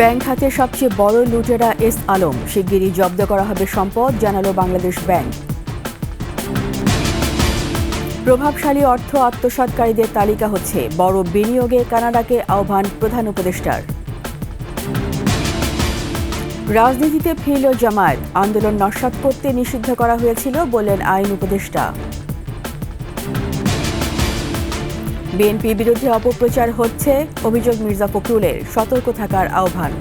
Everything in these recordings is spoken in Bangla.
ব্যাংক খাতে সবচেয়ে বড় লুটেরা এস আলম, শিগগিরই জব্দ করা হবে সম্পদ, জানালো বাংলাদেশ ব্যাংক। প্রভাবশালী অর্থ আত্মসাৎকারীদের তালিকা হচ্ছে, বড় বিনিয়োগে কানাডাকে আহ্বান প্রধান উপদেষ্টার। রাজনীতিতে ফিরল জামায়াত, আন্দোলন নস্যাৎ করতে নিষিদ্ধ করা হয়েছিল বললেন আইন উপদেষ্টা। বিএনপির বিরুদ্ধে অপপ্রচার হচ্ছে, অভিযোগ মির্জা ফখরুলের, সতর্ক থাকার আহ্বান।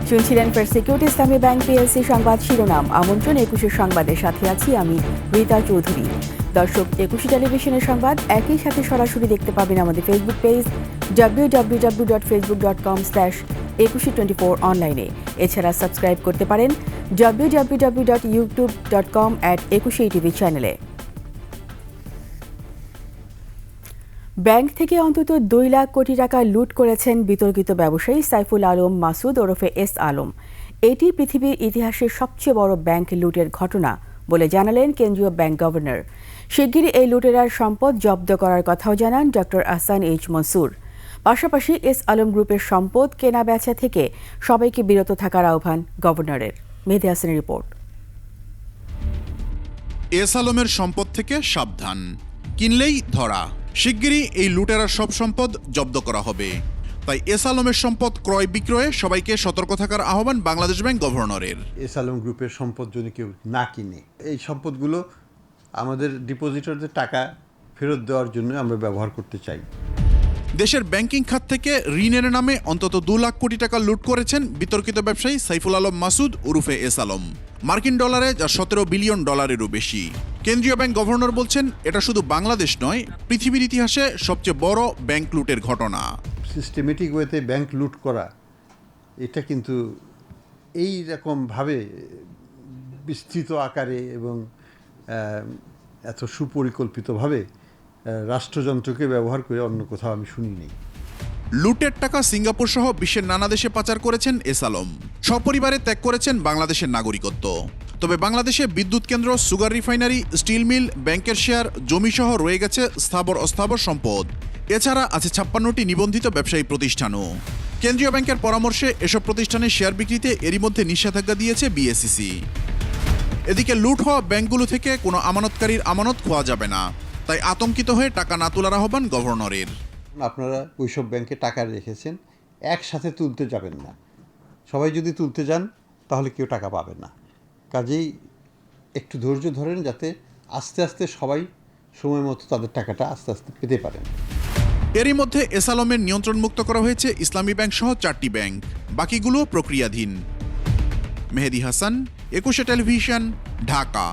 শুনছিলেন ফার্স্ট সিকিউরিটি ইসলামী ব্যাংক পিএলসি সংবাদ শিরোনাম। আমন্ত্রণ 21 সংবাদের সাথে আছি আমি রীতা চৌধুরী। দর্শক, 21 টেলিভিশনের সংবাদ একই সাথে সরাসরি দেখতে পাবেন আমাদের ফেসবুক পেজ www.facebook.com/2124 অনলাইনে। এছাড়া সাবস্ক্রাইব করতে পারেন www.youtube.com/21tv চ্যানেলে। ব্যাংক থেকে অন্তত 2 লাখ কোটি টাকা লুট করেছেন বিতর্কিত ব্যবসায়ী সাইফুল আলম মাসুদ ওরফে এস আলম। এটি পৃথিবীর ইতিহাসের সবচেয়ে বড় ব্যাংক লুটের ঘটনা বলে জানালেন কেন্দ্রীয় ব্যাংক গভর্নর। শিগগিরই এই লুটেরার সম্পদ জব্দ করার কথাও জানান ডক্টর আহসান এইচ মনসুর। পাশাপাশি এস আলম গ্রুপের সম্পদ কেনা বেচা থেকে সবাইকে বিরত থাকার আহ্বান গভর্নরের। মেহেদী হাসানের রিপোর্ট। এস আলমের সম্পদ থেকে সাবধান, কিনলেই ধরা। শিগগিরই এই লুটেরার সব সম্পদ জব্দ করা হবে। তাই এস আলমের সম্পদ ক্রয় বিক্রয়ে সবাইকে সতর্ক থাকার আহ্বান বাংলাদেশ ব্যাংক গভর্নরের। এস আলম গ্রুপের সম্পদ যদি কেউ না কিনে, এই সম্পদগুলো আমাদের ডিপোজিটরদের টাকা ফেরত দেওয়ার জন্য আমরা ব্যবহার করতে চাই। দেশের ব্যাংকিং খাত থেকে ঋণের নামে অন্তত 2 লাখ কোটি টাকা লুট করেছেন বিতর্কিত ব্যবসায়ী সাইফুল আলম মাসুদ ওরফে এস আলম। মার্কিন ডলারে যা 17 বিলিয়ন ডলারেরও বেশি। কেন্দ্রীয় ব্যাংক গভর্নর বলছেন, এটা শুধু বাংলাদেশ নয়, পৃথিবীর ইতিহাসে সবচেয়ে বড় ব্যাংক লুটের ঘটনা। সিস্টেমেটিক ওয়েতে ব্যাংক লুট করা, এটা কিন্তু এই রকমভাবে বিস্তৃত আকারে এবং এত সুপরিকল্পিতভাবে রাষ্ট্রযন্ত্রকে ব্যবহার করে অন্য কোথাও আমি শুনিনি। লুটের টাকা সিঙ্গাপুর সহ বিশ্বের নানা দেশে পাচার করেছেন এস আলম। সপরিবারে ত্যাগ করেছেন বাংলাদেশের নাগরিকত্ব। তবে বাংলাদেশে বিদ্যুৎ কেন্দ্র, সুগার রিফাইনারি, স্টিল মিল, ব্যাংকের শেয়ার, জমিসহ রয়ে গেছে স্থাবর অস্থাবর সম্পদ। এছাড়া আছে 56টি নিবন্ধিত ব্যবসায়ী প্রতিষ্ঠানও। কেন্দ্রীয় ব্যাংকের পরামর্শে এসব প্রতিষ্ঠানের শেয়ার বিক্রিতে এরই মধ্যে নিষেধাজ্ঞা দিয়েছে বিএসইসি। এদিকে লুট হওয়া ব্যাংকগুলো থেকে কোনো আমানতকারীর আমানত খোয়া যাবে না, তাই আতঙ্কিত হয়ে টাকা না তোলার আহ্বান গভর্নরের। আপনারা ওইসব ব্যাংকে টাকা রেখেছেন, একসাথে তুলতে যাবেন না। সবাই যদি তুলতে যান তাহলে কেউ টাকা পাবে না। কাজেই একটু ধৈর্য ধরেন, যাতে আস্তে আস্তে সবাই সময় মতো তাদের টাকাটা আস্তে আস্তে পেতে পারেন। এরই মধ্যে এস আলমের নিয়ন্ত্রণ মুক্ত করা হয়েছে ইসলামী ব্যাংক সহ 4টি ব্যাংক, বাকিগুলো প্রক্রিয়াধীন। মেহেদী হাসান, 21 টেলিভিশন, ঢাকা।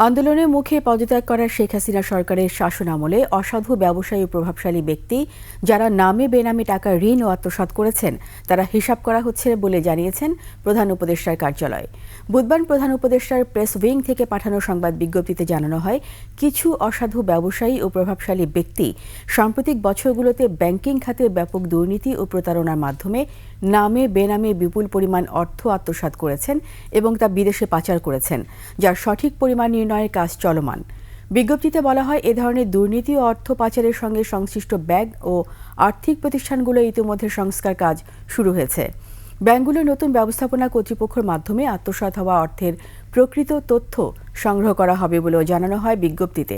আন্দোলনের মুখে পদত্যাগ করা শেখ হাসিনা সরকারের শাসন আমলে অসাধু ব্যবসায়ী ও প্রভাবশালী ব্যক্তি যারা নামে বেনামে টাকা ঋণ ও আত্মসাৎ করেছেন, তারা হিসাব করা হচ্ছে বলে জানিয়েছেন প্রধান উপদেষ্টার কার্যালয়। বুধবার প্রধান উপদেষ্টার প্রেস উইং থেকে পাঠানো সংবাদ বিজ্ঞপ্তিতে জানানো হয়, কিছু অসাধু ব্যবসায়ী ও প্রভাবশালী ব্যক্তি সাম্প্রতিক বছরগুলোতে ব্যাংকিং খাতে ব্যাপক দুর্নীতি ও প্রতারণার মাধ্যমে নামে বেনামে বিপুল পরিমাণ অর্থ আত্মসাৎ করেছেন এবং তা বিদেশে পাচার করেছেন, যার সঠিক পরিমাণ নির্ণয়ের কাজ চলমান। বিজ্ঞপ্তিতে বলা হয়, এ ধরনের দুর্নীতি ও অর্থ পাচারের সঙ্গে সংশ্লিষ্ট ব্যাংক ও আর্থিক প্রতিষ্ঠানগুলো ইতিমধ্যে সংস্কার কাজ শুরু হয়েছে। ব্যাংকগুলোর নতুন ব্যবস্থাপনা কর্তৃপক্ষের মাধ্যমে আত্মসাৎ হওয়া অর্থের প্রকৃত তথ্য সংগ্রহ করা হবে বলেও জানানো হয় বিজ্ঞপ্তিতে।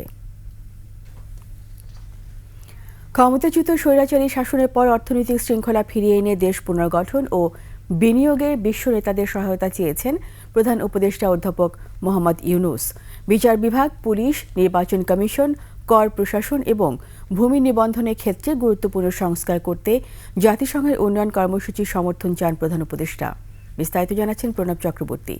ক্ষমতাচ্যুত স্বৈরাচারী শাসনের পর অর্থনৈতিক শৃঙ্খলা ফিরিয়ে এনে দেশ পুনর্গঠন ও বিনিয়োগে বিশ্ব নেতাদের সহায়তা চেয়েছেন প্রধান উপদেষ্টা অধ্যাপক মোহাম্মদ ইউনূস। বিচার বিভাগ, পুলিশ, নির্বাচন কমিশন, কর প্রশাসন এবং ভূমি নিবন্ধনের ক্ষেত্রে গুরুত্বপূর্ণ সংস্কার করতে জাতিসংঘের উন্নয়ন কর্মসূচির সমর্থন চান প্রধান উপদেষ্টা। বিস্তারিত জানাচ্ছেন প্রণব চক্রবর্তী।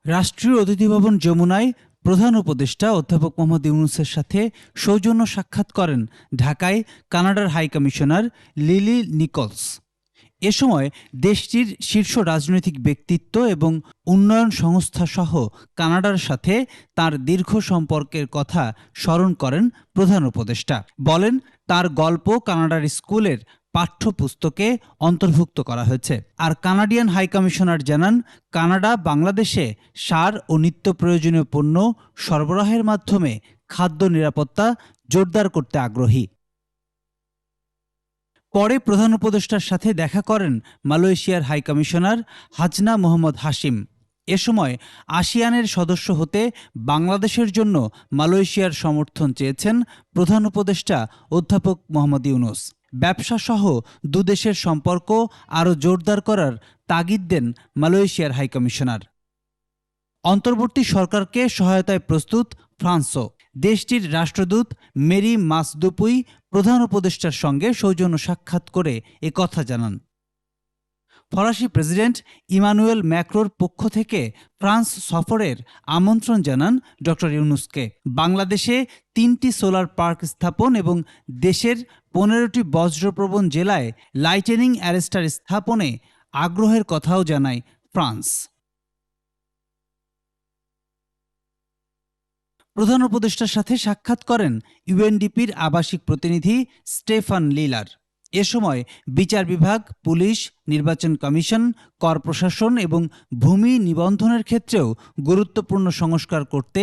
রাষ্ট্রীয় অতিথি ভবন যমুনায় প্রধান উপদেষ্টা অধ্যাপক মোহাম্মদ ইউনূসের সাথে সৌজন্য সাক্ষাৎ করেন ঢাকায় কানাডার হাই কমিশনার লিলি নিকলস। এ সময় দেশটির শীর্ষ রাজনৈতিক ব্যক্তিত্ব এবং উন্নয়ন সংস্থা সহ কানাডার সাথে তার দীর্ঘ সম্পর্কের কথা স্মরণ করেন প্রধান উপদেষ্টা। বলেন, তার গল্প কানাডার স্কুলের পাঠ্যপুস্তকে অন্তর্ভুক্ত করা হয়েছে। আর কানাডিয়ান হাইকমিশনার জানান, কানাডা বাংলাদেশে সার ও নিত্য প্রয়োজনীয় পণ্য সরবরাহের মাধ্যমে খাদ্য নিরাপত্তা জোরদার করতে আগ্রহী। পরে প্রধান উপদেষ্টার সাথে দেখা করেন মালয়েশিয়ার হাইকমিশনার হাজনা মোহাম্মদ হাশিম। এ সময় আসিয়ানের সদস্য হতে বাংলাদেশের জন্য মালয়েশিয়ার সমর্থন চেয়েছেন প্রধান উপদেষ্টা অধ্যাপক মোহাম্মদ ইউনূস। ব্যবসাসহ দুদেশের সম্পর্ক আরও জোরদার করার তাগিদ দেন মালয়েশিয়ার হাইকমিশনার। অন্তর্বর্তী সরকারকে সহায়তায় প্রস্তুত ফ্রান্সও। দেশটির রাষ্ট্রদূত মেরি মাসদুপুই প্রধান উপদেষ্টার সঙ্গে সৌজন্য সাক্ষাৎ করে একথা জানান। ফরাসি প্রেসিডেন্ট ইমানুয়েল ম্যাক্রোর পক্ষ থেকে ফ্রান্স সফরের আমন্ত্রণ জানান ড ইউনূসকে। বাংলাদেশে 3টি সোলার পার্ক স্থাপন এবং দেশের 15টি বজ্রপ্রবণ জেলায় লাইটেনিং অ্যারেস্টার স্থাপনে আগ্রহের কথাও জানায় ফ্রান্স। প্রধান উপদেষ্টার সাথে সাক্ষাৎ করেন ইউএনডিপির আবাসিক প্রতিনিধি স্টেফান লিলার। এ সময় বিচার বিভাগ, পুলিশ, নির্বাচন কমিশন, কর প্রশাসন এবং ভূমি নিবন্ধনের ক্ষেত্রেও গুরুত্বপূর্ণ সংস্কার করতে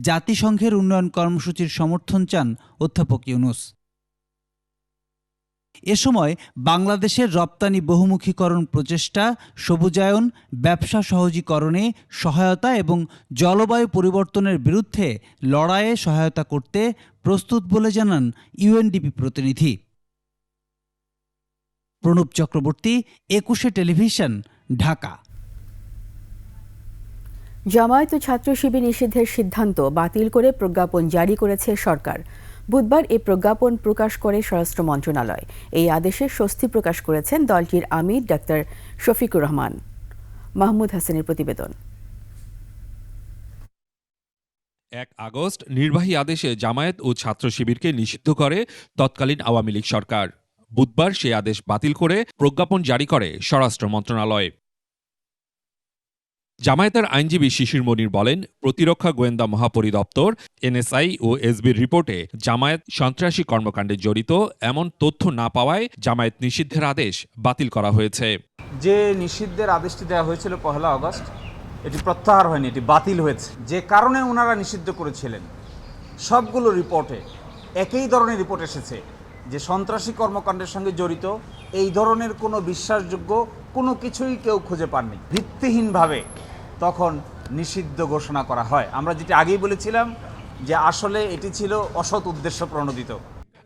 জাতিসংঘের উন্নয়ন কর্মসূচির সমর্থন চান অধ্যাপক ইউনূস। এ সময় বাংলাদেশের রপ্তানি বহুমুখীকরণ প্রচেষ্টা, সবুজায়ন, ব্যবসা সহজীকরণে সহায়তা এবং জলবায়ু পরিবর্তনের বিরুদ্ধে লড়াইয়ে সহায়তা করতে প্রস্তুত বলে জানান ইউএনডিপি প্রতিনিধি। প্রণব চক্রবর্তী, 21 টেলিভিশন, ঢাকা। জামায়াত ও ছাত্র শিবির নিষিদ্ধের সিদ্ধান্ত বাতিল করে প্রজ্ঞাপন জারি করেছে সরকার। বুধবার এই প্রজ্ঞাপন প্রকাশ করে স্বরাষ্ট্র মন্ত্রণালয়। এই আদেশে স্বস্তি প্রকাশ করেছেন দলটির আমির ডাক্তার শফিকুর রহমান। মাহমুদ হাসানের প্রতিবেদন। 1 আগস্ট নির্বাহী আদেশে জামায়াত ও ছাত্র শিবিরকে নিষিদ্ধ করে তৎকালীন আওয়ামী লীগ সরকার। বুধবার সেই আদেশ বাতিল করে প্রজ্ঞাপন জারি করে স্বরাষ্ট্র মন্ত্রণালয়। জামায়াতের আইনজীবী শিশির মনির বলেন, প্রতিরক্ষা গোয়েন্দা মহাপরিদপ্তর এনএসআই ও এসবির রিপোর্টে জামায়াত সন্ত্রাসী কর্মকাণ্ডে জড়িত এমন তথ্য না পাওয়ায় জামায়াত নিষিদ্ধের আদেশ বাতিল করা হয়েছে। যে নিষিদ্ধের আদেশটি দেওয়া হয়েছিল 1 আগস্ট, এটি প্রত্যাহার হয়নি, এটি বাতিল হয়েছে। যে কারণে ওনারা নিষিদ্ধ করেছিলেন, সবগুলো রিপোর্টে একই ধরনের রিপোর্ট এসেছে যে সন্ত্রাসী কর্মকাণ্ডের সঙ্গে জড়িত এই ধরনের কোনো বিশ্বাসযোগ্য কোনো কিছুই কেউ খুঁজে পাননি। ভিত্তিহীনভাবে তখন নিষিদ্ধ ঘোষণা করা হয়। আমরা যেটা আগেই বলেছিলাম যে আসলে এটি ছিল অসৎ উদ্দেশ্য প্রণোদিত।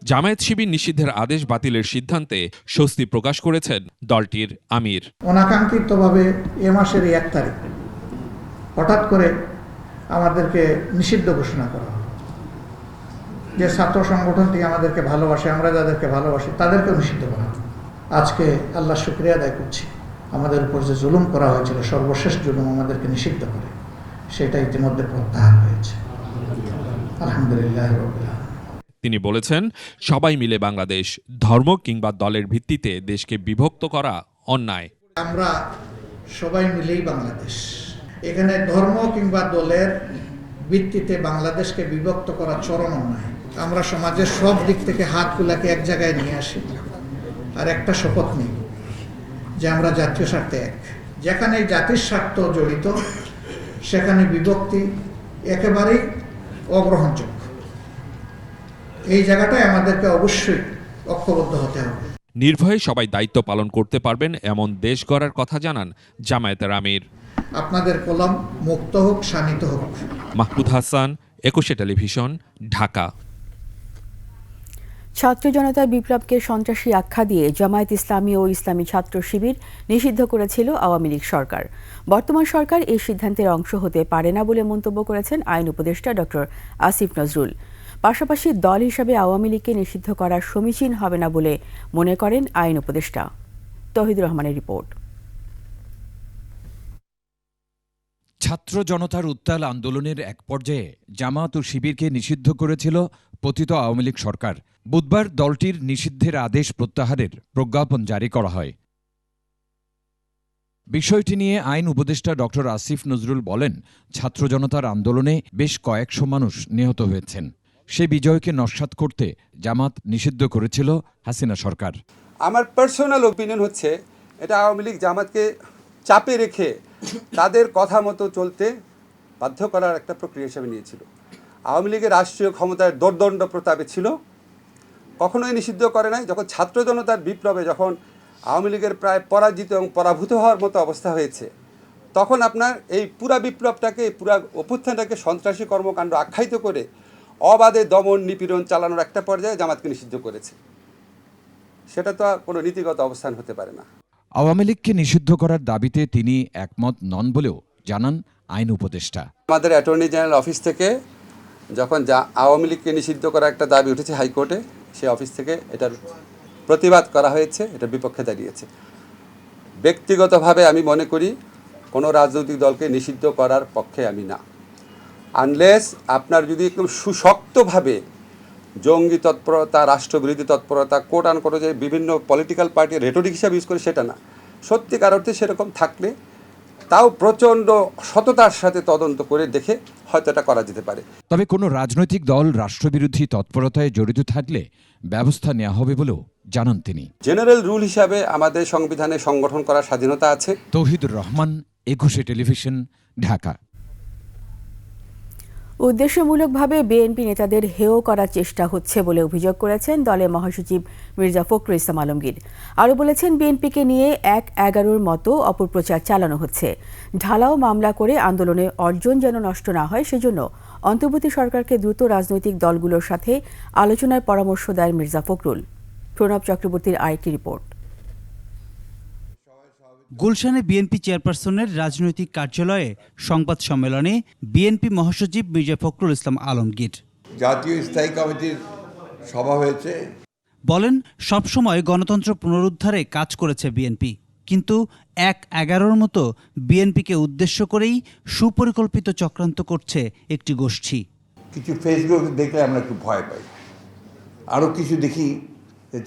জামায়াত শিবির নিষিদ্ধের আদেশ বাতিলের সিদ্ধান্তে স্বস্তি প্রকাশ করেছেন দলটির আমির। অনাকাঙ্ক্ষিতভাবে এ মাসের 1 তারিখ হঠাৎ করে আমাদেরকে নিষিদ্ধ ঘোষণা করা হয়। যে ছাত্র সংগঠনটি আমাদেরকে ভালোবাসে, আমরা যাদেরকে ভালোবাসি, তাদেরকেও নিষিদ্ধ করা হয়। আজকে আল্লাহ শুকরিয়া আদায় করছি, আমাদের উপর যে জুলুম করা হয়েছিল, সর্বশেষ জুলুম আমাদেরকে নিষিদ্ধ করে, সেটা ইতিমধ্যে প্রত্যাহার হয়েছে। আলহামদুলিল্লাহ। তিনি বলেছেন, সবাই মিলে বাংলাদেশ, ধর্ম কিংবা দলের ভিত্তিতে দেশকে বিভক্ত করা অন্যায়। আমরা সবাই মিলেই বাংলাদেশ। এখানে ধর্ম কিংবা দলের ভিত্তিতে বাংলাদেশকে বিভক্ত করা চরম অন্যায়। আমরা সমাজের সব দিক থেকে হাতগুলাকে এক জায়গায় নিয়ে আসি আর একটা শপথ নিই যে আমরা জাতীয় স্বার্থে এক। যেখানে জাতির স্বার্থ জড়িত সেখানে বিভক্তি একেবারেই অগ্রহণযোগ্য। এই জায়গাটায় আমাদেরকে অবশ্যই ঐক্যবদ্ধ হতে হবে। নির্ভয়ে সবাই দায়িত্ব পালন করতে পারবেন এমন দেশ গড়ার কথা জানান জামায়াতের আমির। আপনাদের কলম মুক্ত হোক, শানিত হোক। মাহমুদ হাসান, 21 টেলিভিশন, ঢাকা। ছাত্র জনতার বিপ্লবকে সন্ত্রাসী আখ্যা দিয়ে জামায়াত ইসলামী ও ইসলামী ছাত্র শিবির নিষিদ্ধ করেছিল আওয়ামী লীগ সরকার। বর্তমান সরকার এই সিদ্ধান্তের অংশ হতে পারে না বলে মন্তব্য করেছেন আইন উপদেষ্টা ডক্টর আসিফ নজরুল। পাশাপাশি দল হিসাবে আওয়ামী লীগকে নিষিদ্ধ করা সমীচীন হবে না বলে মনে করেন আইন উপদেষ্টা। তৌহিদুর রহমানের রিপোর্ট। ছাত্র জনতার উত্তাল আন্দোলনের এক পর্যায়ে জামায়াত ও শিবিরকে নিষিদ্ধ করেছিল পতিত আওয়ামী লীগ সরকার। বুধবার দলটির নিষিদ্ধের আদেশ প্রত্যাহারের প্রজ্ঞাপন জারি করা হয়। বিষয়টি নিয়ে আইন উপদেষ্টা ডক্টর আসিফ নজরুল বলেন, ছাত্র জনতার আন্দোলনে বেশ কয়েকশো মানুষ নিহত হয়েছেন। সে বিজয়কে নস্যাৎ করতে জামাত নিষিদ্ধ করেছিল হাসিনা সরকার। আমার পার্সোনাল ওপিনিয়ন হচ্ছে এটা আওয়ামী লীগ জামাতকে চাপে রেখে তাদের কথা মতো চলতে বাধ্য করার একটা প্রক্রিয়া হিসেবে নিয়েছিল। আওয়ামী লীগের রাষ্ট্রীয় ক্ষমতার দোর্দণ্ড প্রতাপে ছিল, কখনোই নিষিদ্ধ করে নাই। যখন ছাত্র জনতার বিপ্লবে যখন আওয়ামী লীগের প্রায় পরাজিত এবং পরাভূত হওয়ার মতো অবস্থা হয়েছে, তখন আপনার এই পুরা বিপ্লবটাকে, পুরা অভ্যুত্থানটাকে সন্ত্রাসী কর্মকাণ্ড আখ্যায়িত করে অবাধে দমন নিপীড়ন চালানোর একটা পর্যায়ে জামাতকে নিষিদ্ধ করেছে। সেটা তো কোনো নীতিগত অবস্থান হতে পারে না। আওয়ামী লীগকে নিষিদ্ধ করার দাবিতে তিনি একমত নন বলেও জানান আইন উপদেষ্টা। আমাদের অ্যাটর্নি জেনারেল অফিস থেকে যখন আওয়ামী লীগকে নিষিদ্ধ করার একটা দাবি উঠেছে হাইকোর্টে, সেই অফিস থেকে এটার প্রতিবাদ করা হয়েছে, এটার বিপক্ষে দাঁড়িয়েছে। ব্যক্তিগতভাবে আমি মনে করি কোনো রাজনৈতিক দলকে নিষিদ্ধ করার পক্ষে আমি না, আনলেস আপনার যদি একদম সুশক্তভাবে জঙ্গি তৎপরতা, রাষ্ট্রবিরোধী তৎপরতা, কোট আন কোট যে বিভিন্ন পলিটিক্যাল পার্টির রেটরিক হিসাবে ইউজ করে, সেটা না। সত্যিকার অর্থে সেরকম থাকলে তাও প্রচণ্ড সততার সাথে তদন্ত করে দেখে হয়তো এটা করা যেতে পারে। তবে কোনো রাজনৈতিক দল রাষ্ট্রবিরোধী তৎপরতায় জড়িত থাকলে ব্যবস্থা নেওয়া হবে বলেও জানান তিনি। জেনারেল রুল হিসাবে আমাদের সংবিধানে সংগঠন করার স্বাধীনতা আছে। তৌহিদুর রহমান, একুশে টেলিভিশন, ঢাকা। উদ্দেশ্যমূলকভাবে বিএনপি নেতাদের হেয় করার চেষ্টা হচ্ছে বলে অভিযোগ করেছেন দলের মহাসচিব মির্জা ফখরুল ইসলাম আলমগীর। আরও বলেছেন, বিএনপিকে নিয়ে ১-১১ মতো অপপ্রচার চালানো হচ্ছে। ঢালাও মামলা করে আন্দোলনের অর্জন যেন নষ্ট না হয়, সেজন্য অন্তর্বর্তী সরকারকে দ্রুত রাজনৈতিক দলগুলোর সাথে আলোচনার পরামর্শ দেন মির্জা ফখরুল। প্রণব চক্রবর্তীর আরেকটি রিপোর্ট। গুলশানে বিএনপি চেয়ারপারসনের রাজনৈতিক কার্যালয়ে সংবাদ সম্মেলনে বিএনপি মহাসচিব মির্জা ফখরুল ইসলাম আলমগীর জাতীয় স্থায়ী কমিটির সভা হয়েছে, বলেন, সবসময় গণতন্ত্র পুনরুদ্ধারে কাজ করেছে বিএনপি, কিন্তু ১-১১ মতো বিএনপিকে উদ্দেশ্য করেই সুপরিকল্পিত চক্রান্ত করছে একটি গোষ্ঠী। কিছু ফেসবুক দেখলে আমরা একটু ভয় পাই। আরও কিছু দেখি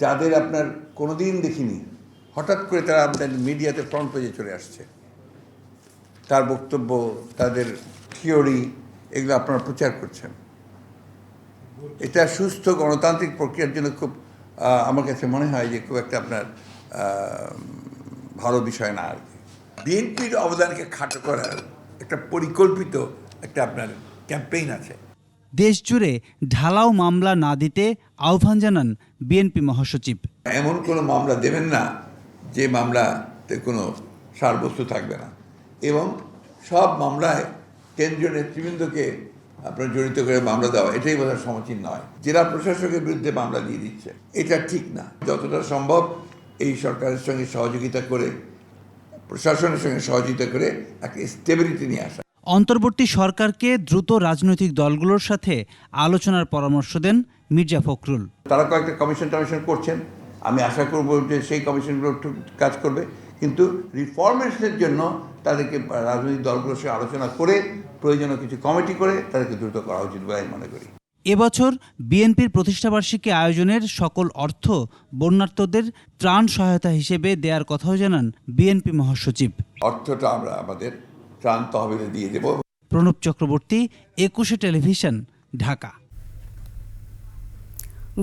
যাদের আপনার কোনোদিন দেখিনি, হঠাৎ করে তারা আপনার মিডিয়াতে ফ্রন্ট পেজে চলে আসছে। তার বক্তব্য, তাদের থিওরি, এগুলো আপনারা প্রচার করছেন। এটা সুস্থ গণতান্ত্রিক প্রক্রিয়ার জন্য খুব আমার কাছে মনে হয় যে খুব একটা আপনার ভালো বিষয় না আর কি। বিএনপির অবদানকে খাটো করার একটা পরিকল্পিত একটা আপনার ক্যাম্পেইন আছে। দেশ জুড়ে ঢালাও মামলা না দিতে আহ্বান জানান বিএনপি মহাসচিব। এমন কোনো মামলা দেবেন না যে মামলাতে কোনো সারবস্তু থাকবে না, এবং সব মামলায় কেন্দ্রীয় নেতৃবৃন্দকে আপনার জড়িত করে মামলা দেওয়া, এটাই বোধহয় সমীচীন নয়। জেলা প্রশাসকের বিরুদ্ধে মামলা দিয়ে দিচ্ছে, এটা ঠিক না। যতটা সম্ভব এই সরকারের সঙ্গে সহযোগিতা করে, প্রশাসনের সঙ্গে সহযোগিতা করে একটা স্টেবিলিটি নিয়ে আসা। অন্তর্বর্তী সরকারকে দ্রুত রাজনৈতিক দলগুলোর সাথে আলোচনার পরামর্শ দেন মির্জা ফখরুল। তারা কয়েকটা কমিশন করছেন, আমি আশা করব যে সেই কমিশনগুলো কাজ করবে, কিন্তু রিফরমেশনের জন্য তাদেরকে রাজনৈতিক দলগুলোর সাথে আলোচনা করে প্রয়োজনীয় কিছু কমিটি করে তাদেরকে দ্রুত করা উচিত বলে আমি মনে করি। এবছর বিএনপির প্রতিষ্ঠাবার্ষিকী আয়োজনের সকল অর্থ বন্যার্তদের ত্রাণ সহায়তা হিসেবে দেওয়ার কথাও জানান বিএনপি মহাসচিব। অর্থটা আমরা আমাদের ত্রাণ তহবিলে দিয়ে দেব। প্রণব চক্রবর্তী, একুশে টেলিভিশন, ঢাকা।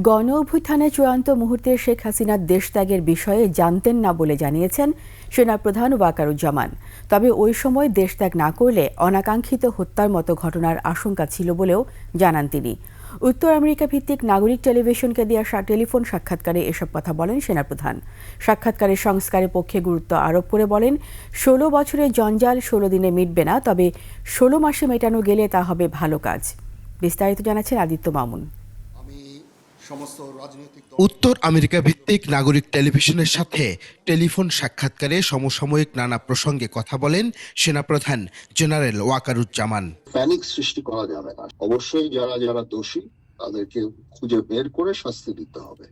গণ অভ্যুত্থানের চূড়ান্ত মুহূর্তে শেখ হাসিনার দেশত্যাগের বিষয়ে জানতেন না বলে জানিয়েছেন সেনাপ্রধান ওয়াকারুজ্জামান। তবে ওই সময় দেশত্যাগ না করলে অনাকাঙ্ক্ষিত হত্যার মতো ঘটনার আশঙ্কা ছিল বলেও জানান তিনি। উত্তর আমেরিকা ভিত্তিক নাগরিক টেলিভিশনকে দেওয়া টেলিফোন সাক্ষাৎকারে এসব কথা বলেন সেনাপ্রধান। সাক্ষাৎকারের সংস্কারের পক্ষে গুরুত্ব আরোপ করে বলেন, ১৬ বছরের জঞ্জাল ১৬ দিনে মিটবে না, তবে ১৬ মাসে মেটানো গেলে তা হবে ভালো কাজ। বিস্তারিত জানাচ্ছেন আদিত্য মামুন। উত্তর আমেরিকা ভিত্তিক নাগরিক টেলিভিশনের সাথে টেলিফোন সাক্ষাৎকারে সমসাময়িক নানা প্রসঙ্গে কথা বলেন সেনাপ্রধান জেনারেল ওয়াকারুজ্জামান। প্যানিক সৃষ্টি করা যাবে না, অবশ্যই যারা যারা দোষী তাদেরকে খুঁজে বের করে শাস্তি দিতে হবে।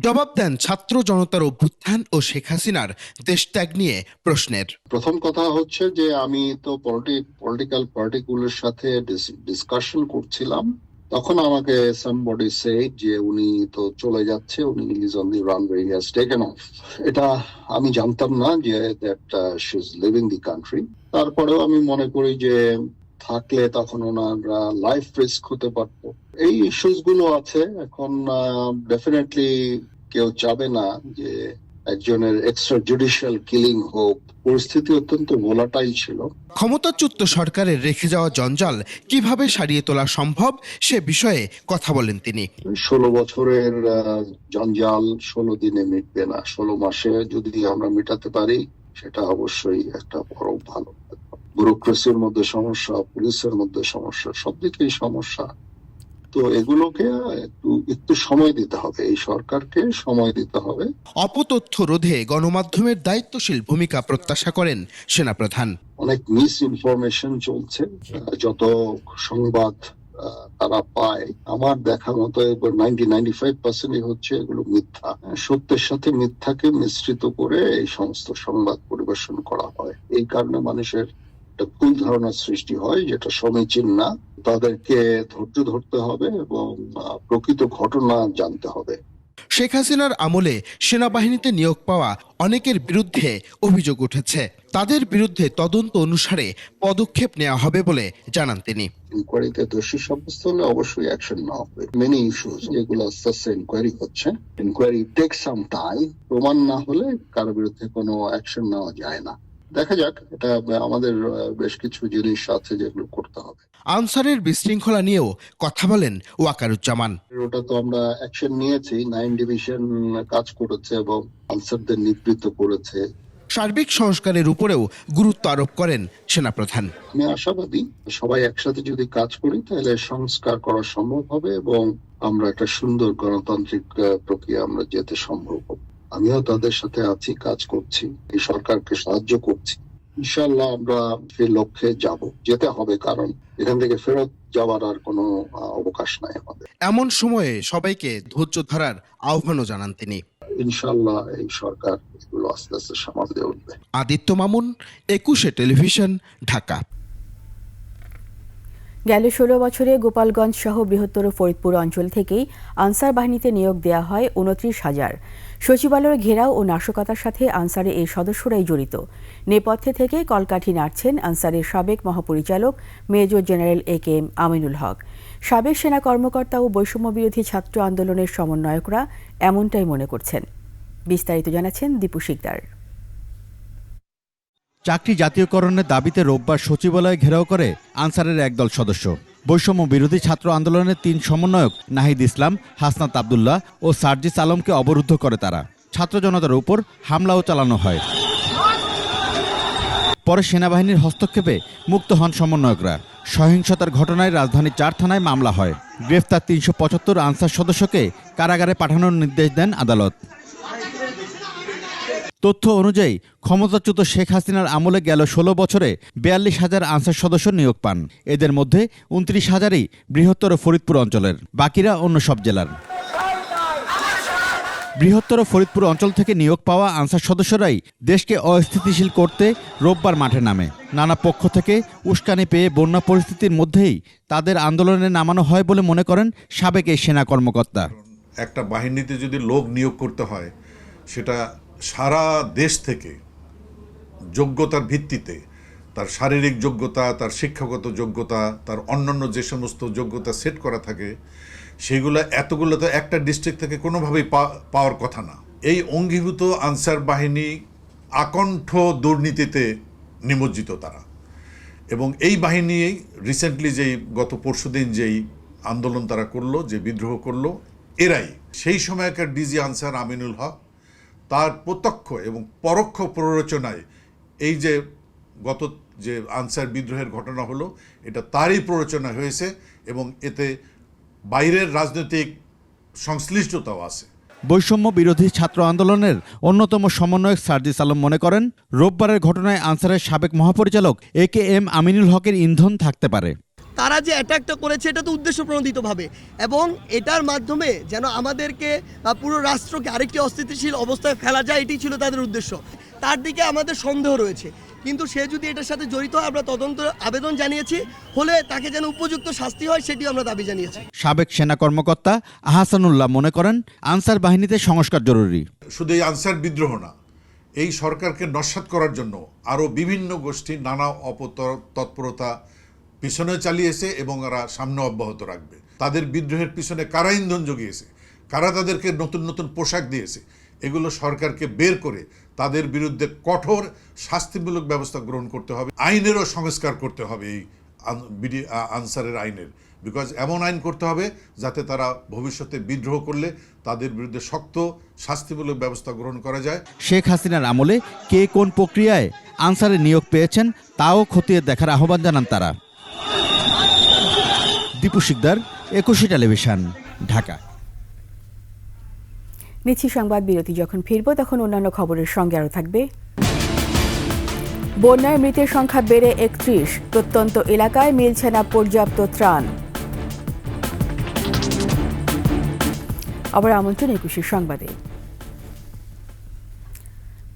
জবাব দেন ছাত্র জনতার অভ্যুত্থান ও শেখ হাসিনার দেশত্যাগ নিয়ে প্রশ্নের। প্রথম কথা হচ্ছে যে আমি তো পলিটিক্যাল পার্টিগুলোর সাথে ডিসকাশন করছিলাম, তখন আমাকে somebody said যে উনি তো চলে যাচ্ছে, উনি is on the runway, he has taken off. এটা আমি জানতাম না যে that she is leaving the country. তারপরেও আমি মনে করি যে থাকলে তখন ওনারা লাইফ রিস্ক হতে পারতো। এই ইস্যুস গুলো আছে। এখন ডেফিনেটলি কেউ চাবে না যে একজনের এক্সট্রা জুডিশিয়াল কিলিং হোক। পরিস্থিতি অত্যন্ত ভোলাটাইল ছিল। ক্ষমতাচ্যুত সরকারের রেখে যাওয়া জঞ্জাল কিভাবে সারিয়ে তোলা সম্ভব সে বিষয়ে কথা বলেন তিনি। 16 বছরের জঞ্জাল 16 দিনে মিটবে না, 16 মাসে যদি আমরা মেটাতে পারি সেটা অবশ্যই একটা বড় ভালো। ব্যুরোক্রেসির মধ্যে সমস্যা, পুলিশের মধ্যে সমস্যা, সব দিকেই সমস্যা। তো এগুলোকে একটু সময় দিতে হবে, এই সরকারকে সময় দিতে হবে। অপতথ্য রোধে গণমাধ্যমের দায়িত্বশীল ভূমিকা প্রত্যাশা করেন সেনাপ্রধান। অনেক মিস ইনফরমেশন চলছে, যত সংবাদ তারা পায়, আমার দেখা মতো 90-95% হচ্ছে এগুলো মিথ্যা। সত্যের সাথে মিথ্যাকে মিশ্রিত করে এই সমস্ত সংবাদ পরিবেশন করা হয়। এই কারণে মানুষের একটা ভুল ধারণার সৃষ্টি হয়, যেটা সমীচীন না। তাদেরকে ধৈর্য ধরতে হবে এবং প্রকৃত ঘটনা জানতে হবে। শেখ হাসিনার আমলে সেনাবাহিনীতে নিয়োগ পাওয়া অনেকের বিরুদ্ধে অভিযোগ উঠেছে। তাদের বিরুদ্ধে তদন্ত অনুসারে পদক্ষেপ নেওয়া হবে বলে জানান তিনি। ইনকোয়ারিতে দোষী সাব্যস্ত হলে অবশ্যই অ্যাকশন নেওয়া হবে। মেনি ইস্যুস যেগুলো আস্তে আস্তে ইনকোয়ারি হচ্ছে, ইনকোয়ারি টেক সাম টাইম। প্রমাণ না হলে কারো বিরুদ্ধে কোনো অ্যাকশন নেওয়া যায় না। দেখা যাক, এটা আমাদের বেশ কিছু জিনিস আছে যেগুলো করতে হবে। আনসারের বিশৃঙ্খলা নিয়েও কথা বলেন ওয়াকারুজ্জামান। ওটা তো আমরা অ্যাকশন নিয়েছি, 9 ডিভিশন কাজ করেছে এবং আনসারদের নিবৃত্ত করেছে। সার্বিক সংস্কারের উপরেও গুরুত্ব আরোপ করেন সেনাপ্রধান। আমি আশাবাদী সবাই একসাথে যদি কাজ করি তাহলে সংস্কার করা সম্ভব হবে এবং আমরা একটা সুন্দর গণতান্ত্রিক প্রক্রিয়া আমরা যেতে সম্ভব হবে। আমিও তাদের সাথে আছি, কাজ করছি, এই সরকারকে সাহায্য করছি। ইনশাআল্লাহ আমরা সেই লক্ষ্যে যেতে হবে, কারণ এখান থেকে ফেরত যাওয়ার আর কোনো অবকাশ নাই আমাদের। এমন সময়ে সবাইকে ধৈর্য ধরার আহ্বানও জানান তিনি। ইনশাআল্লাহ এই সরকার এগুলো আস্তে আস্তে সামাল দিয়ে উঠবে। আদিত্য মামুন, 21 টেলিভিশন, ঢাকা। গেল 16 বছরে গোপালগঞ্জ সহ বৃহত্তর ফরিদপুর অঞ্চল থেকেই আনসার বাহিনীতে নিয়োগ দেওয়া হয় 29,000। সচিবালয়ের ঘেরাও ও নাশকতার সাথে আনসারের এই সদস্যরাই জড়িত। নেপথ্যে থেকে কলকাঠি নাড়ছেন আনসারের সাবেক মহাপরিচালক মেজর জেনারেল AKM আমিনুল হক। সাবেক সেনা কর্মকর্তা ও বৈষম্য বিরোধী ছাত্র আন্দোলনের সমন্বয়করা এমনটাই মনে করছেন। বিস্তারিত জানাচ্ছেন দীপু শিকদার। চাকরি জাতীয়করণের দাবিতে রোববার সচিবালয় ঘেরাও করে আনসারের একদল সদস্য। বৈষম্য বিরোধী ছাত্র আন্দোলনের 3 সমন্বয়ক নাহিদ ইসলাম, হাসনাত আবদুল্লাহ ও সার্জিস আলমকে অবরুদ্ধ করে তারা। ছাত্র জনতার উপর হামলাও চালানো হয়। পরে সেনাবাহিনীর হস্তক্ষেপে মুক্ত হন সমন্বয়করা। সহিংসতার ঘটনায় রাজধানীর 4 থানায় মামলা হয়। গ্রেফতার 375 আনসার সদস্যকে কারাগারে পাঠানোর নির্দেশ দেন আদালত। তথ্য অনুযায়ী ক্ষমতাচ্যুত শেখ হাসিনার আমলে গেল 16 বছরে 42,000 আনসার সদস্য নিয়োগ পান। এদের মধ্যে 29,000ই বৃহত্তর ফরিদপুর অঞ্চলের, বাকিরা অন্য সব জেলার। বৃহত্তর ফরিদপুর অঞ্চল থেকে নিয়োগ পাওয়া আনসার সদস্যরাই দেশকে অস্থিতিশীল করতে রোববার মাঠে নামে। নানা পক্ষ থেকে উস্কানি পেয়ে বন্যা পরিস্থিতির মধ্যেই তাদের আন্দোলনে নামানো হয় বলে মনে করেন সাবেক এই সেনা কর্মকর্তা। একটা বাহিনীতে যদি লোক নিয়োগ করতে হয়, সেটা সারা দেশ থেকে যোগ্যতার ভিত্তিতে, তার শারীরিক যোগ্যতা, তার শিক্ষাগত যোগ্যতা, তার অন্যান্য যে সমস্ত যোগ্যতা সেট করা থাকে, সেগুলো এতগুলো তো একটা ডিস্ট্রিক্ট থেকে কোনোভাবেই পাওয়ার কথা না। এই অঙ্গীভূত আনসার বাহিনী আকণ্ঠ দুর্নীতিতে নিমজ্জিত তারা। এবং এই বাহিনী রিসেন্টলি যেই গত পরশুদিন যেই আন্দোলন তারা করলো, যে বিদ্রোহ করলো, এরাই সেই সময়কার ডিজি আনসার আমিনুল হক, তার প্রত্যক্ষ এবং পরোক্ষ প্ররোচনায় এই যে গত যে আনসার বিদ্রোহের ঘটনা হলো, এটা তারই প্ররোচনা হয়েছে এবং এতে বাইরের রাজনৈতিক সংশ্লিষ্টতাও আছে। বৈষম্য বিরোধী ছাত্র আন্দোলনের অন্যতম সমন্বয়ক সার্জিস আলম মনে করেন, রোববারের ঘটনায় আনসারের সাবেক মহাপরিচালক AKM আমিনুল হকের ইন্ধন থাকতে পারে। তারা যে অ্যাটাকটা করেছে এটা তো উদ্দেশ্যপ্রণোদিতভাবে, এবং এটার মাধ্যমে যেন আমাদেরকে পুরো রাষ্ট্রকে আরেকটি অস্থিতিশীল অবস্থায় ফেলা যায়, এটি ছিল তাদের উদ্দেশ্য। তার দিকে আমাদের সন্দেহ রয়েছে, কিন্তু সে যদি এটার সাথে জড়িত হয় আমরা তদন্ত আবেদন জানিয়েছি, হলে তাকে যেন উপযুক্ত শাস্তি হয় সেটিও আমরা দাবি জানিয়েছি। সাবেক সেনা কর্মকর্তা আহসানুল্লাহ মনে করেন, আনসার বাহিনীতে সংস্কার জরুরি। শুধু এই আনসার বিদ্রোহ না, এই সরকারকে নস্যাৎ করার জন্য আরও বিভিন্ন গোষ্ঠী নানা তৎপরতা পিছনে চালিয়েছে এবং ওরা সামনে অব্যাহত রাখবে। তাদের বিদ্রোহের পিছনে কারা ইন্ধন জুগিয়েছে, কারা তাদেরকে নতুন নতুন পোশাক দিয়েছে, এগুলো সরকারকে বের করে তাদের বিরুদ্ধে কঠোর শাস্তিমূলক ব্যবস্থা গ্রহণ করতে হবে। আইনেরও সংস্কার করতে হবে, এই আনসারের আইনের, বিকজ এমন আইন করতে হবে যাতে তারা ভবিষ্যতে বিদ্রোহ করলে তাদের বিরুদ্ধে শক্ত শাস্তিমূলক ব্যবস্থা গ্রহণ করা যায়। শেখ হাসিনার আমলে কে কোন প্রক্রিয়ায় আনসারে নিয়োগ পেয়েছেন তাও খতিয়ে দেখার আহ্বান জানান তারা। দীপু শিকদার, একুশে টেলিভিশন, ঢাকা। নিচ্ছি সংবাদ বিরতি। যখন ফিরব তখন অন্যান্য খবরের সঙ্গে আরও থাকবে। বন্যায় মৃতের সংখ্যা বেড়ে ৩১, প্রত্যন্ত এলাকায় মিলছে না পর্যাপ্ত ত্রাণ। আবার আমন্ত্রণ একুশের সংবাদে।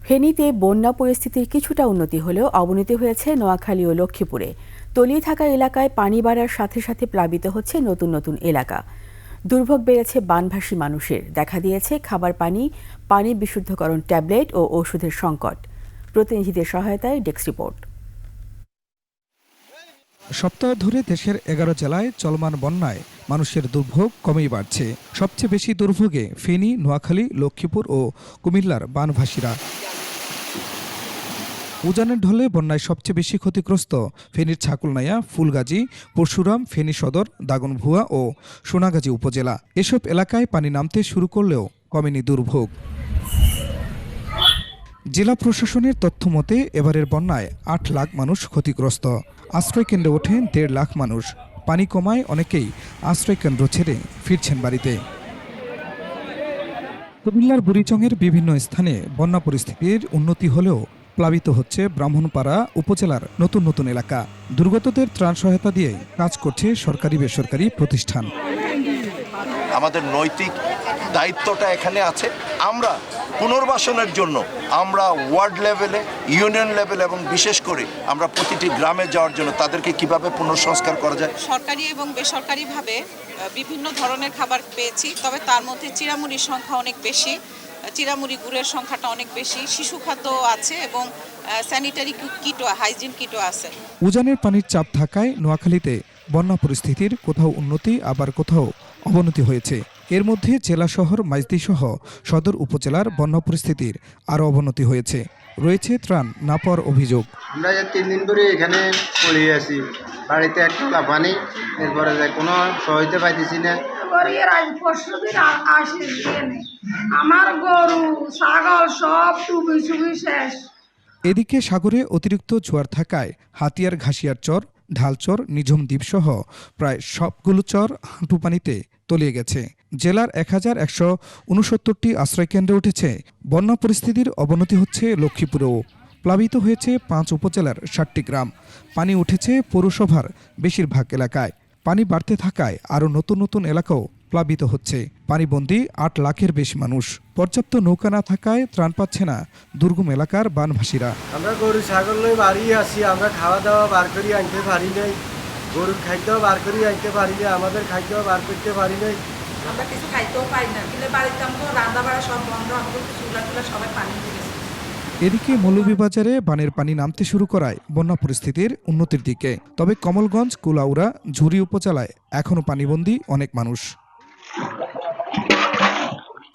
ফেনীতে বন্যা পরিস্থিতির কিছুটা উন্নতি হলেও অবনতি হয়েছে নোয়াখালী ও লক্ষ্মীপুরে। তলিয়ে থাকা এলাকায় পানি বাড়ার সাথে সাথে প্লাবিত হচ্ছে নতুন নতুন এলাকা। দুর্ভোগ বেড়েছে বানভাসী মানুষের, দেখা দিয়েছে খাবার পানি, পানি বিশুদ্ধকরণ ট্যাবলেট ও ওষুধের সংকট। প্রতিনিধিদের সহায়তায় ডেস্ক রিপোর্ট। সপ্তাহ ধরে দেশের 11 জেলায় চলমান বন্যায় মানুষের দুর্ভোগ কমেই বাড়ছে। সবচেয়ে বেশি দুর্ভোগে ফেনী, নোয়াখালী, লক্ষ্মীপুর ও কুমিল্লার বানভাসীরা। উজানের ঢলে বন্যায় সবচেয়ে বেশি ক্ষতিগ্রস্ত ফেনীর ছাকুলনাইয়া, ফুলগাজী, পরশুরাম, ফেনী সদর, দাগনভুয়া ও সোনাগাজী উপজেলা। এসব এলাকায় পানি নামতে শুরু করলেও কমেনি দুর্ভোগ। জেলা প্রশাসনের তথ্য মতে এবারের বন্যায় ৮ লাখ মানুষ ক্ষতিগ্রস্ত। আশ্রয়কেন্দ্রে ওঠেন ১.৫ লাখ মানুষ। পানি কমায় অনেকেই আশ্রয়কেন্দ্র ছেড়ে ফিরছেন বাড়িতে। কুমিল্লার বুড়িচংয়ের বিভিন্ন স্থানে বন্যা পরিস্থিতির উন্নতি হলেও প্লাবিত হচ্ছে ব্রাহ্মণপাড়া উপজেলার নতুন নতুন এলাকা। দুর্গতদের ত্রাণ সহায়তা দিয়ে কাজ করছে সরকারি বেসরকারি প্রতিষ্ঠান। আমাদের নৈতিক দায়িত্বটা এখানে আছে। আমরা পুনর্বাসনের জন্য আমরা ওয়ার্ড লেভেলে, ইউনিয়ন লেভেলে এবং বিশেষ করে আমরা প্রতিটি গ্রামে যাওয়ার জন্য তাদেরকে কিভাবে পুনঃসংস্কার করা যায়। সরকারি এবং বেসরকারিভাবে বিভিন্ন ধরনের খাবার পেয়েছি, তবে তার মধ্যে চিড়ামুড়ির সংখ্যা অনেক বেশি, চিড়ামুড়ি গুড়ের সংখ্যাটা অনেক বেশি, শিশু খাদ্য আছে এবং স্যানিটারি কিটও, হাইজিন কিটও আছে। উজানের পানির চাপ থাকায় নোয়াখালীতে বন্যা পরিস্থিতির কোথাও উন্নতি আবার কোথাও অবনতি হয়েছে। এর মধ্যে জেলা শহর মাইজদি সহ সদর উপজেলার বন্যা পরিস্থিতির আরও অবনতি হয়েছে। রয়েছে ত্রাণ না পাওয়ার অভিযোগ। আমরা 3 দিন ধরে এখানে পড়ে আছি, বাড়িতে একটা পানি, এরপরে কোনো সহায়তা পাইতেছি না। আমার গরু ছাগল সব ডুবি শেষ। এদিকে সাগরে অতিরিক্ত জোয়ার থাকায় হাতিয়ার, ঘাসিয়ার চর, ঢালচর, নিঝুম দ্বীপ সহ প্রায় সবগুলো চর হাঁটু পানিতে তলিয়ে গেছে। জেলার 1169টি আশ্রয়কেন্দ্রে উঠেছে। বন্যা পরিস্থিতির অবনতি হচ্ছে লক্ষ্মীপুরেও। প্লাবিত হয়েছে 5 উপজেলার 60টি গ্রাম। পানি উঠেছে পৌরসভার বেশিরভাগ এলাকায়। পানি বাড়তে থাকায় আরও নতুন নতুন এলাকাও প্লাবিত হচ্ছে। পানিবন্দী 8 লাখের বেশি মানুষ। পর্যাপ্ত নৌকা না থাকায় ত্রাণ পাচ্ছে না দুর্গম এলাকার বানভাসীরা। আমরা গরু ছাগল লই বাড়ি আছি, আমরা খাওয়া দাওয়া বার করি আনতে পারি নাই, গরুর খাদ্য বার করি আনতে পারি না, আমাদের খাদ্য বার করতে পারি নাই। আমরা কিছু খাইতেও পারি না, কিন্তু বাড়িতে আমাদের রান্না বাড়া সব বন্ধ, আমাদের চুলা টুলা সবাই পানি দিয়ে গেছে। এদিকে মৌলভীবাজারে বানের পানি নামতে শুরু করায় বন্যা পরিস্থিতির উন্নতির দিকে। তবে কমলগঞ্জ, কুলাউড়া, ঝুরি উপজেলায় এখনও পানিবন্দী অনেক মানুষ।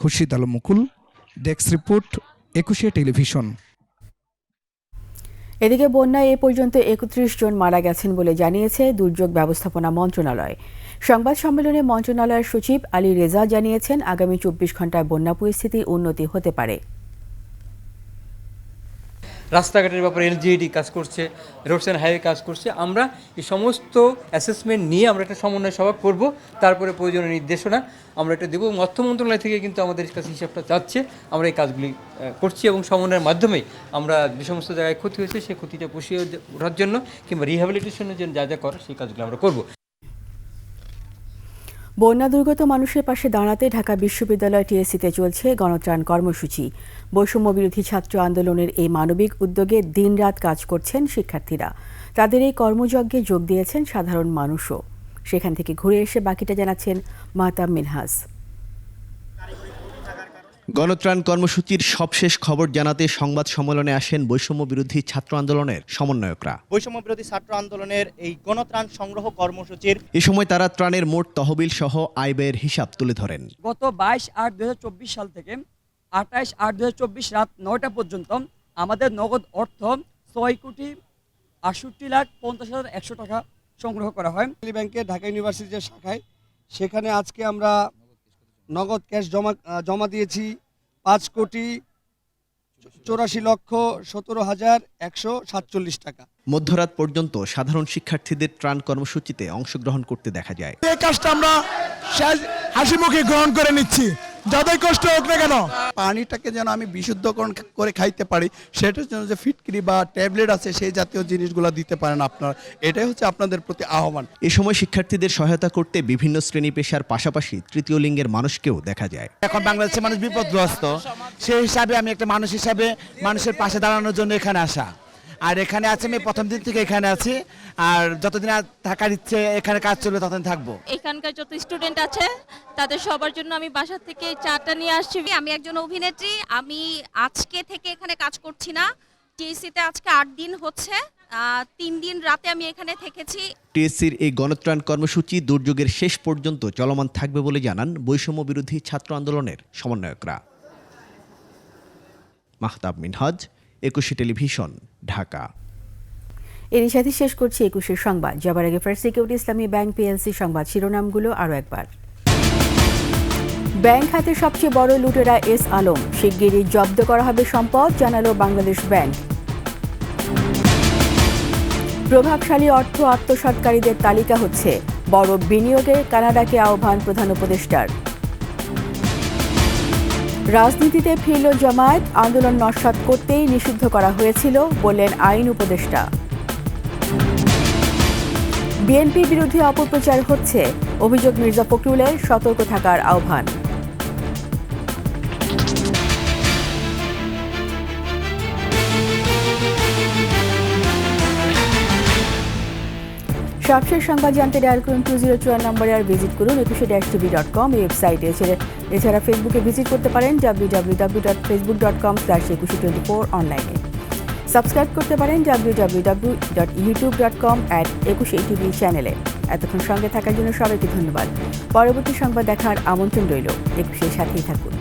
খুরশিদ আলম মুকুল, ডেস্ক রিপোর্ট, একুশে টেলিভিশন। এদিকে বন্যায় এ পর্যন্ত ৩১ জন মারা গেছেন বলে জানিয়েছে দুর্যোগ ব্যবস্থাপনা মন্ত্রণালয়। সংবাদ সম্মেলনে মন্ত্রণালয়ের সচিব আলী রেজা জানিয়েছেন, আগামী 24 ঘন্টায় বন্যা পরিস্থিতি উন্নতি হতে পারে। রাস্তাঘাটের ব্যাপারে এলজিইডি কাজ করছে, রোডস অ্যান্ড হাইওয়ে কাজ করছে। আমরা এই সমস্ত অ্যাসেসমেন্ট নিয়ে আমরা একটা সমন্বয় সভা করব, তারপরে প্রয়োজনীয় নির্দেশনা আমরা এটা দেবো। অর্থ মন্ত্রণালয় থেকে কিন্তু আমাদের কাছে হিসাবটা চাচ্ছে, আমরা এই কাজগুলি করছি এবং সমন্বয়ের মাধ্যমে আমরা যে সমস্ত জায়গায় ক্ষতি হয়েছে সেই ক্ষতিটা পুষিয়ে ওঠার জন্য কিংবা রিহ্যাবিলিটেশনের জন্য যা যা করার সেই কাজগুলো আমরা করব। বন্যা দুর্গত মানুষের পাশে দাঁড়াতে ঢাকা বিশ্ববিদ্যালয় টিএসসিতে চলছে গণত্রাণ কর্মসূচি। বৈষম্য বিরোধী ছাত্র আন্দোলনের এই মানবিক উদ্যোগে দিনরাত কাজ করছেন শিক্ষার্থীরা। তাদের এই কর্মযজ্ঞে যোগ দিয়েছেন সাধারণ মানুষও। সেখান থেকে ঘুরে এসে বাকিটা জানাচ্ছেন মাহতাব মিনহাজ। গণত্রাণ কর্মসূচির সবশেষ খবর জানাতে সংবাদ সম্মেলনে আসেন বৈষম্য বিরোধী ছাত্র আন্দোলনের সমন্বয়করা। বৈষম্য বিরোধী ছাত্র আন্দোলনের এই গণত্রাণ সংগ্রহ কর্মসূচির এ সময় তারা ত্রাণের মোট তহবিল সহ আয় ব্যয়ের হিসাব তুলে ধরেন। গত 22/8/2024 সাল থেকে 28/8/2024 রাত 9টা পর্যন্ত আমাদের নগদ অর্থ 6,68,50,100 টাকা সংগ্রহ করা হয়। ব্যাংকে ঢাকা ইউনিভার্সিটির শাখায় সেখানে আজকে আমরা নগদ ক্যাশ জমা দিয়েছি 5,84,17,147 টাকা। মধ্যরাত পর্যন্ত সাধারণ শিক্ষার্থীদের ত্রাণ কর্মসূচিতে অংশগ্রহণ করতে দেখা যায়। এই কাজটা আমরা হাসি মুখে গ্রহণ করে নিচ্ছি, যতই কষ্ট হোক না কেন। পানিটাকে যেন আমি বিশুদ্ধকরণ করে খাইতে পারি, সেটার জন্য যে ফিটকিরি বা ট্যাবলেট আছে সেই জাতীয় জিনিসগুলো দিতে পারেন আপনারা, এটাই হচ্ছে আপনাদের প্রতি আহ্বান। এ সময় শিক্ষার্থীদের সহায়তা করতে বিভিন্ন শ্রেণী পেশার পাশাপাশি তৃতীয় লিঙ্গের মানুষকেও দেখা যায়। এখন বাংলাদেশের মানুষ বিপদগ্রস্ত, সেই হিসাবে আমি একটা মানুষ হিসাবে মানুষের পাশে দাঁড়ানোর জন্য এখানে আসা। আর এখানে আছে, আমি প্রথম দিন থেকে এখানে আছি, আর যতদিন থাকার ইচ্ছে এখানে কাজ চলবে ততদিন থাকবো। এখানকার যত স্টুডেন্ট আছে তাদের সবার জন্য আমি বাসা থেকে চাটা নিয়ে আসছি। আমি একজন অভিনেত্রী, আমি আজকে থেকে এখানে কাজ করছি না। টিএসসিতে আজকে 8 দিন হচ্ছে, 3 দিন রাতে আমি এখানে থেকেছি। টিএসসির এই গণত্রাণ কর্মসূচি দুর্যোগের শেষ পর্যন্ত চলমান থাকবে বলে জানান বৈষম্য বিরোধী ছাত্র আন্দোলনের সমন্বয়করা। মাহতাব মিনহাজ, 21 টেলিভিশন, ঢাকা। এরই সাথে শেষ করছি 21 সংবাদ। যাবার আগে ফার্স্ট সিকিউরিটি ইসলামী ব্যাংক পিএলসি সংবাদ শিরোনামগুলো আরও একবার। ব্যাংক খাতের সবচেয়ে বড় লুটেরা এস আলম, শিগগিরই জব্দ করা হবে সম্পদ, জানালো বাংলাদেশ ব্যাংক। প্রভাবশালী অর্থ আত্মসাৎকারীদের তালিকা হচ্ছে, বড় বিনিয়োগে কানাডাকে আহ্বান প্রধান উপদেষ্টার। রাজনীতিতে ফিরল জামায়াত, আন্দোলন নস্যাৎ করতেই নিষিদ্ধ করা হয়েছিল বললেন আইন উপদেষ্টা। বিএনপি বিরুদ্ধে অপপ্রচার হচ্ছে, অভিযোগ মির্জা ফখরুলের, সতর্ক থাকার আহ্বান। সবশেষ সংবাদ জানতে ডায়াল করুন 2024 নম্বরে আর ভিজিট করুন 21-tv.com এই ওয়েবসাইটে। এছাড়া ফেসবুকে ভিজিট করতে পারেন www.facebook.com/2124 অনলাইনে। সাবস্ক্রাইব করতে পারেন www.youtube.com/21tv চ্যানেলে। এতক্ষণ সঙ্গে থাকার জন্য সবাইকে ধন্যবাদ। পরবর্তী সংবাদ দেখার আমন্ত্রণ রইল। 21-এর সাথেই থাকুন।